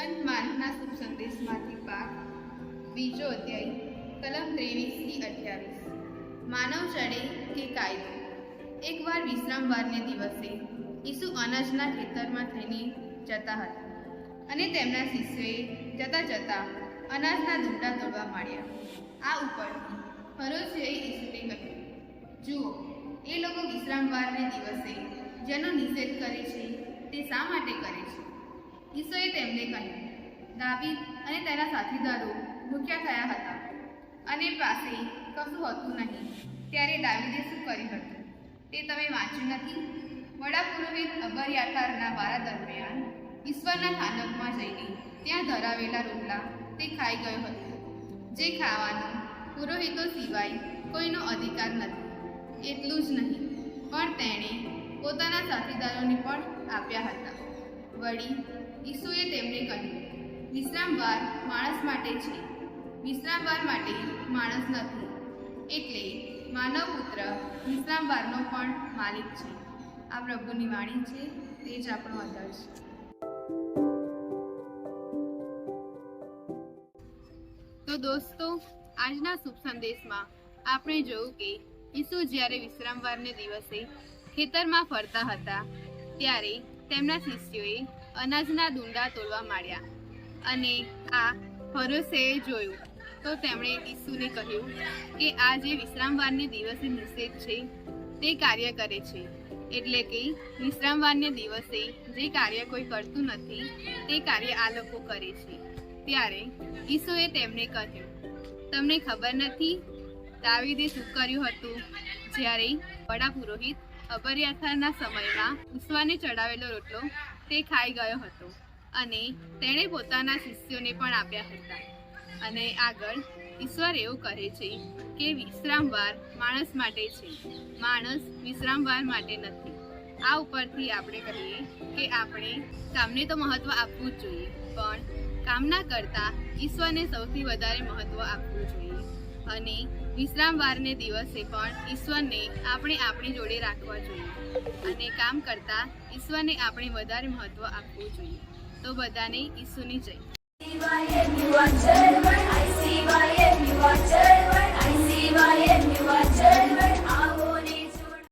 સંત માનના શુભ સંદેશમાંથી પાઠ બીજો અધ્યાય કલમ 23-28 માનવ ચડે કે કાયદો। એકવાર વિશ્રામવારને દિવસે ઈસુ અનાજના ખેતરમાં થઈને જતા હતા અને તેમના શિષ્યોએ જતા જતા અનાજના દૂંડા તોડવા માંડ્યા। આ ઉપરથી ફરોશીઓએ ઈસુને કહ્યું, જુઓ, એ લોકો વિશ્રામવારને દિવસે જેનો નિષેધ કરે છે તે શા માટે કરે છે? ઈસુએ તેમને કહ્યું, દાવીદ અને તેના સાથીદારો ભૂખ્યા થયા હતા અને પાસે કશું હતું નહીં, ત્યારે દાવીદે શું કર્યું હતું તે તમે વાંચ્યું નથી? વડા પુરોહિત અબરયાથારના વારા દરમિયાન ઈશ્વરના થાનકમાં જઈને ત્યાં ધરાવેલા રોટલા તે ખાઈ ગયો હતો, જે ખાવાનો પુરોહિતો સિવાય કોઈનો અધિકાર નથી। એટલું જ નહીં, પણ તેણે પોતાના સાથીદારોને પણ આપ્યા હતા। વળી ઈસુએ તેમને કહ્યું, વિશ્રામવાર માણસ માટે છે, વિશ્રામવાર માટે માણસ નથી। એટલે માનવ પુત્ર વિશ્રામવારનો પણ માલિક છે। આ પ્રભુની વાણી છે, તે જ આપણો આધાર છે। તો દોસ્તો, આજના શુભ સંદેશમાં આપણે જોયું કે ઈસુ જ્યારે વિશ્રામવારને દિવસે ખેતરમાં ફરતા હતા ત્યારે તેમના શિષ્યોએ અનાજના દૂંડા તોડવા માંડ્યા અને આ ફરોશીઓએ જોયું તો તેમણે ઈસુને કહ્યું કે આ જે વિશ્રામવારને દિવસે નિષેધ છે તે કાર્ય કરે છે, એટલે કે વિશ્રામવારને દિવસે જે કાર્ય કોઈ કરતું નથી તે કાર્ય આ લોકો કરે છે। ત્યારે ઈસુએ તેમને કહ્યું, તમને ખબર નથી દાવીદે શું કર્યું હતું જ્યારે વડા પુરોહિત અબરયાથાના સમયમાં ઈશ્વરને ચડાવેલો રોટલો તે ખાઈ ગયો હતો અને તેણે પોતાના શિષ્યોને પણ આપ્યા હતા। અને આગળ ઈશ્વર એવું કહે છે કે વિશ્રામવાર માણસ માટે છે, માણસ વિશ્રામવાર માટે નથી। આ ઉપરથી આપણે કહીએ કે આપણે કામને તો મહત્વ આપવું જ જોઈએ, પણ કામના કરતાં ઈશ્વરને સૌથી વધારે મહત્વ આપવું જોઈએ અને વિશ્રામવારને દિવસે પણ ઈશ્વરને આપણે આપણી જોડે રાખવા જોઈએ અને કામ કરતાં ઈશ્વરને આપણે વધારે મહત્વ આપવું જોઈએ। તો બધાને ઈસુની જય। I see why you are German.